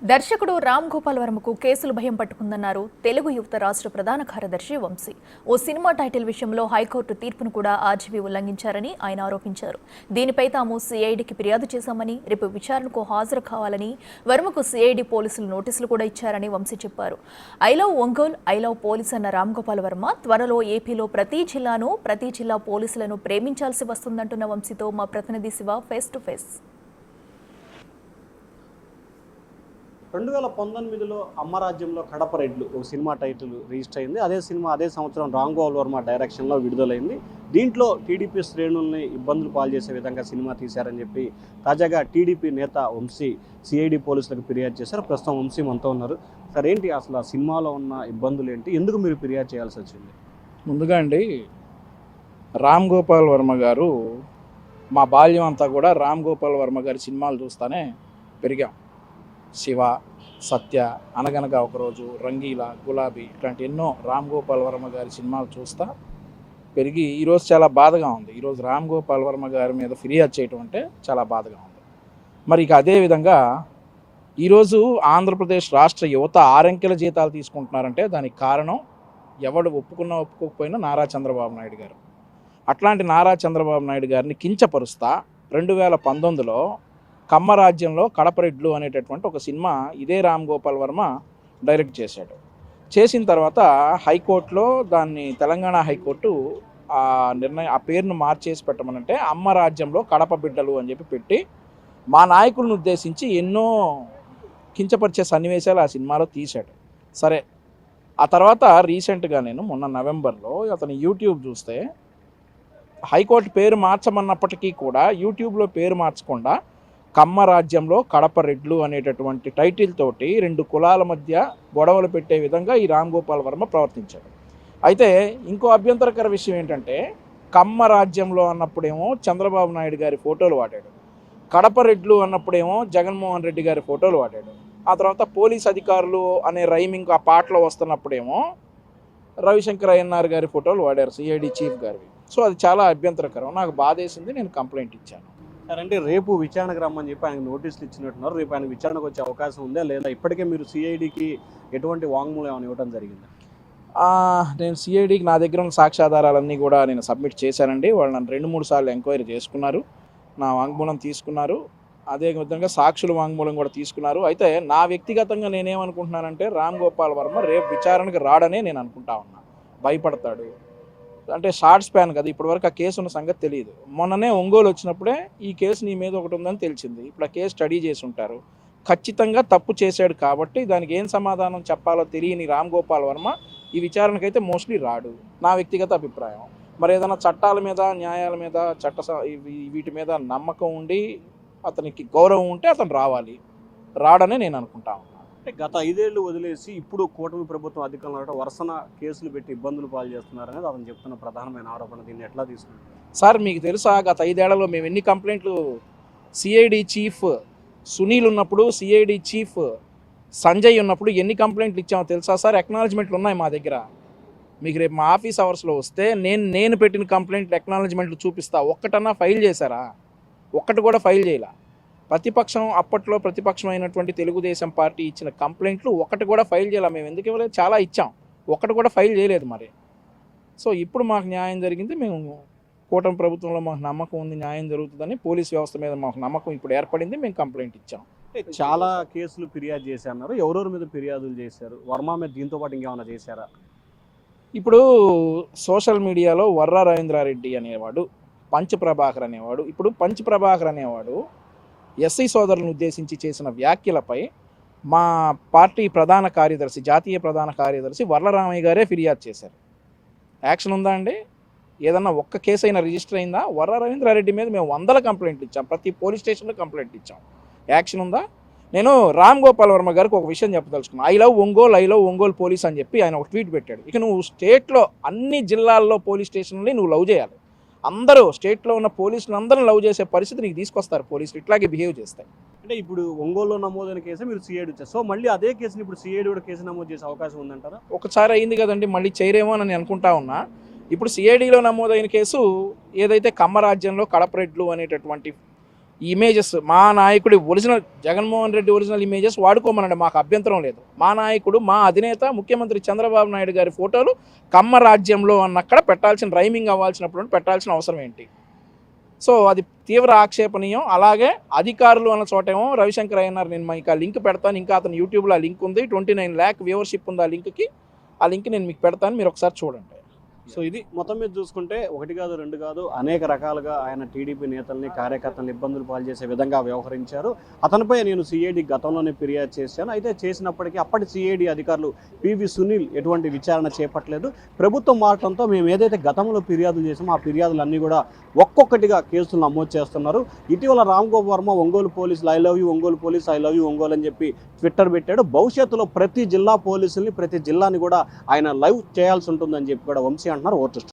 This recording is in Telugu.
దర్శకుడు రామ్ గోపాల్ వర్మకు కేసులు భయం పట్టుకుందన్నారు తెలుగు యువత రాష్ట్ర ప్రధాన కార్యదర్శి వంశీ. ఓ సినిమా టైటిల్ విషయంలో హైకోర్టు తీర్పును కూడా ఆర్జీవీ ఉల్లంఘించారని ఆయన ఆరోపించారు. దీనిపై తాము సిఐడికి ఫిర్యాదు చేశామని, రేపు విచారణకు హాజరు కావాలని వర్మకు సిఐడి పోలీసులు నోటీసులు కూడా ఇచ్చారని వంశీ చెప్పారు. I love Ongole, I love police అన్న రామ్ గోపాల్ వర్మ త్వరలో ఏపీలో ప్రతి జిల్లా పోలీసులను ప్రేమించాల్సి వస్తుందంటున్న వంశీతో మా ప్రతినిధి శివ ఫేస్ టు ఫేస్. 2019లో అమ్మరాజ్యంలో కడప రెడ్లు ఒక సినిమా టైటిల్ రిజిస్టర్ అయింది. అదే సంవత్సరం రామ్ గోపాల్ వర్మ డైరెక్షన్లో విడుదలైంది. దీంట్లో టీడీపీ శ్రేణుల్ని ఇబ్బందులు పాలు చేసే విధంగా సినిమా తీశారని చెప్పి తాజాగా టీడీపీ నేత వంశీ సిఐడి పోలీసులకు ఫిర్యాదు చేశారు. ప్రస్తుతం వంశీ మనతో ఉన్నారు. సార్, ఏంటి అసలు ఆ సినిమాలో ఉన్న ఇబ్బందులు ఏంటి, ఎందుకు మీరు ఫిర్యాదు చేయాల్సి వచ్చింది? ముందుగా అండి, రామ్ గోపాల్ వర్మ గారు మా బాల్యం అంతా కూడా రామ్ గోపాల్ వర్మ గారి సినిమాలు చూస్తానే పెరిగాం. శివ, సత్య, అనగనగా ఒకరోజు, రంగీలా, గులాబీ ఇట్లాంటి ఎన్నో రామ్ గోపాల్ వర్మ గారి సినిమాలు చూస్తా పెరిగి ఈరోజు చాలా బాధగా ఉంది. ఈరోజు రామ్ గోపాల్ వర్మ గారి మీద ఫిర్యాదు చేయటం అంటే చాలా బాధగా ఉంది. మరి ఇక అదేవిధంగా ఈరోజు ఆంధ్రప్రదేశ్ రాష్ట్ర యువత 6 అంకెల జీతాలు తీసుకుంటున్నారంటే దానికి కారణం ఎవడు ఒప్పుకోకపోయినా నారా చంద్రబాబు నాయుడు గారు. అట్లాంటి నారా చంద్రబాబు నాయుడు గారిని కించపరుస్తా 2019లో కమ్మరాజ్యంలో కడప రెడ్లు అనేటటువంటి ఒక సినిమా ఇదే రామ్ గోపాల్ వర్మ డైరెక్ట్ చేశాడు. చేసిన తర్వాత హైకోర్టులో దాన్ని తెలంగాణ హైకోర్టు ఆ పేరును మార్చేసి పెట్టమనంటే అమ్మరాజ్యంలో కడప బిడ్డలు అని చెప్పి పెట్టి మా నాయకులను ఉద్దేశించి ఎన్నో కించపరిచే సన్నివేశాలు ఆ సినిమాలో తీశాడు. సరే, ఆ తర్వాత రీసెంట్గా నేను మొన్న నవంబర్లో అతని యూట్యూబ్ చూస్తే హైకోర్టు పేరు మార్చమన్నప్పటికీ కూడా యూట్యూబ్లో పేరు మార్చకుండా కమ్మరాజ్యంలో కడప రెడ్లు అనేటటువంటి టైటిల్ తోటి 2 కులాల మధ్య గొడవలు పెట్టే విధంగా ఈ రామ్ గోపాల్ వర్మ ప్రవర్తించాడు. అయితే ఇంకో అభ్యంతరకర విషయం ఏంటంటే కమ్మరాజ్యంలో అన్నప్పుడేమో చంద్రబాబు నాయుడు గారి ఫోటోలు వాడాడు, కడప రెడ్లు అన్నప్పుడేమో జగన్మోహన్ రెడ్డి గారి ఫోటోలు వాడాడు. ఆ తర్వాత పోలీస్ అధికారులు అనే రైమింగ్ ఆ పాటలో వస్తున్నప్పుడేమో రవిశంకర్ అయ్యన్నార్ గారి ఫోటోలు వాడారు, సిఐడి చీఫ్ గారివి. సో అది చాలా అభ్యంతరకరం, నాకు బాధేసింది, నేను కంప్లైంట్ ఇచ్చాను. సార్, అంటే రేపు విచారణకు రమ్మని చెప్పి ఆయనకు నోటీసులు ఇచ్చినట్టున్నారు. రేపు ఆయన విచారణకు వచ్చే అవకాశం ఉందా లేదా? ఇప్పటికే మీరు సిఐడికి ఎటువంటి వాంగ్మూలం ఏమైనా ఇవ్వడం జరిగిందా? నేను సిఐడికి నా దగ్గర ఉన్న సాక్ష్యాధారాలన్నీ కూడా నేను సబ్మిట్ చేశానండి. వాళ్ళు నన్ను 2-3 సార్లు ఎంక్వైరీ చేసుకున్నారు, నా వాంగ్మూలం తీసుకున్నారు, అదేవిధంగా సాక్షుల వాంగ్మూలం కూడా తీసుకున్నారు. అయితే నా వ్యక్తిగతంగా నేనేమనుకుంటున్నానంటే రామ్ గోపాల్ వర్మ రేపు విచారణకు రాడనే నేను అనుకుంటా ఉన్నా. భయపడతాడు అంటే షార్ట్ స్పాన్ కదా, ఇప్పటివరకు ఆ కేసు ఉన్న సంగతి తెలియదు. మొన్ననే ఒంగోలు వచ్చినప్పుడే ఈ కేసు నీ మీద ఒకటి ఉందని తెలిసింది. ఇప్పుడు ఆ కేసు స్టడీ చేసి ఉంటారు. ఖచ్చితంగా తప్పు చేశాడు కాబట్టి దానికి ఏం సమాధానం చెప్పాలో తెలియని రామ్ గోపాల్ వర్మ ఈ విచారణకైతే మోస్ట్లీ రాడు, నా వ్యక్తిగత అభిప్రాయం. మరి ఏదైనా చట్టాల మీద, న్యాయాల మీద, వీటి మీద నమ్మకం ఉండి అతనికి గౌరవం ఉంటే అతను రాడనే నేను అనుకుంటా ఉన్నాను. అంటే గత 5 ఏళ్ళు వదిలేసి ఇప్పుడు కూటమి ప్రభుత్వం అధికారంలో వరుసన కేసులు పెట్టి ఇబ్బందులు పాలు చేస్తున్నారు అనేది అతను చెప్తున్న ప్రధానమైన ఆరోపణ. దీన్ని ఎట్లా తీసుకుంటారు? సార్, మీకు తెలుసా గత 5 ఏళ్లలో మేము ఎన్ని కంప్లైంట్లు సిఐడి చీఫ్ సునీల్ ఉన్నప్పుడు, సిఐడి చీఫ్ సంజయ్ ఉన్నప్పుడు ఎన్ని కంప్లైంట్లు ఇచ్చామో తెలుసా సార్? ఎక్నాలజ్మెంట్లు ఉన్నాయి మా దగ్గర. మీకు రేపు మా ఆఫీస్ అవర్స్లో వస్తే నేను పెట్టిన కంప్లైంట్లు ఎక్నాలజ్మెంట్లు చూపిస్తా. ఒక్కటన్నా ఫైల్ చేశారా? ఒక్కటి కూడా ఫైల్ చేయలే. అప్పట్లో ప్రతిపక్షమైనటువంటి తెలుగుదేశం పార్టీ ఇచ్చిన కంప్లైంట్లు ఒకటి కూడా ఫైల్ చేయాలి. మేము ఎందుకు ఇవ్వలేదు? చాలా ఇచ్చాం, ఒకటి కూడా ఫైల్ చేయలేదు. మరి సో ఇప్పుడు మాకు న్యాయం జరిగింది, మేము కూటమి ప్రభుత్వంలో మాకు నమ్మకం ఉంది, న్యాయం జరుగుతుందని, పోలీస్ వ్యవస్థ మీద మాకు నమ్మకం ఇప్పుడు ఏర్పడింది, మేము కంప్లైంట్ ఇచ్చాం. చాలా కేసులు ఫిర్యాదు చేశారు, ఎవరెవరి మీద ఫిర్యాదులు చేశారు? వర్మ మీద దీంతో పాటు ఇంకేమైనా చేశారా? ఇప్పుడు సోషల్ మీడియాలో వర్రా రవీంద్రారెడ్డి అనేవాడు, పంచ్ ప్రభాకర్ అనేవాడు ఎస్సీ సోదరులను ఉద్దేశించి చేసిన వ్యాఖ్యలపై మా పార్టీ జాతీయ ప్రధాన కార్యదర్శి వర్లరామయ్య గారే ఫిర్యాదు చేశారు. యాక్షన్ ఉందా అండి? ఏదన్నా ఒక్క కేసు అయినా రిజిస్టర్ అయిందా? వర్ర రవీంద్రారెడ్డి మీద మేము 100 కంప్లైంట్లు ఇచ్చాం, ప్రతి పోలీస్ స్టేషన్లో కంప్లైంట్ ఇచ్చాం. యాక్షన్ ఉందా? నేను రామ్ గోపాల్ వర్మ గారికి ఒక విషయం చెప్పదలుచుకున్నాను. ఐ లవ్ ఒంగోల్ పోలీస్ అని చెప్పి ఆయన ఒక ట్వీట్ పెట్టాడు. ఇక నువ్వు స్టేట్లో అన్ని జిల్లాల్లో పోలీస్ స్టేషన్లని నువ్వు లవ్ చేయాలి. అందరూ స్టేట్లో ఉన్న పోలీసులు అందరూ లవ్ చేసే పరిస్థితి నీకు తీసుకొస్తారు. పోలీసులు ఇట్లాగే బిహేవ్ చేస్తాయి. అంటే ఇప్పుడు ఒంగోలులో నమోదైన కేసు మీరు సిఐడి వచ్చారు, సో మళ్ళీ అదే కేసుని ఇప్పుడు సిఐడి కూడా కేసు నమోదు చేసే అవకాశం ఉందంటారా? ఒకసారి అయింది కదండి, మళ్ళీ చేయరేమో అని అనుకుంటా ఉన్నా. ఇప్పుడు సిఐడిలో నమోదైన కేసు ఏదైతే కమ్మరాజ్యంలో కడప రెడ్లు అనేటటువంటి ఈ ఇమేజెస్ మా నాయకుడి original Jaganmohan Reddy original images వాడుకోమనండి, మాకు అభ్యంతరం లేదు. మా నాయకుడు, మా అధినేత ముఖ్యమంత్రి చంద్రబాబు నాయుడు గారి ఫోటోలు కమ్మ రాజ్యంలో అన్నక్కడ పెట్టాల్సిన, రైమింగ్ అవ్వాల్సినప్పుడు పెట్టాల్సిన అవసరం ఏంటి? సో అది తీవ్ర ఆక్షేపణీయం. అలాగే అధికారులు అన్న చోటేమో రవిశంకర్ అయ్యన్నారు, నేను మీకు ఆ లింక్ పెడతాను, ఇంకా అతని యూట్యూబ్లో ఆ లింక్ ఉంది, 29 lakh వ్యూవర్షిప్ ఉంది ఆ లింక్కి. ఆ లింక్ నేను మీకు పెడతాను, మీరు ఒకసారి చూడండి. సో ఇది మొత్తం మీద చూసుకుంటే ఒకటి కాదు రెండు కాదు అనేక రకాలుగా ఆయన టీడీపీ నేతల్ని కార్యకర్తలను ఇబ్బందులు పాలు చేసే విధంగా వ్యవహరించారు. అతనిపై నేను సిఐడి గతంలోనే ఫిర్యాదు చేశాను. అయితే చేసినప్పటికీ అప్పటి సిఐడి అధికారులు పివి సునీల్ ఎటువంటి విచారణ చేపట్టలేదు. ప్రభుత్వం మారటంతో మేము ఏదైతే గతంలో ఫిర్యాదులు చేసామో ఆ ఫిర్యాదులన్నీ కూడా ఒక్కొక్కటిగా కేసులు నమోదు చేస్తున్నారు. ఇటీవల రామ్ గోపాల్ వర్మ ఒంగోలు పోలీసులు I love you Ongole police, I love you Ongole అని చెప్పి ట్విట్టర్ పెట్టాడు. భవిష్యత్తులో ప్రతి జిల్లా పోలీసుల్ని, ప్రతి జిల్లాని కూడా ఆయన లైవ్ చేయాల్సి ఉంటుందని చెప్పి కూడా వంశీ అంటున్నారు. ఓటు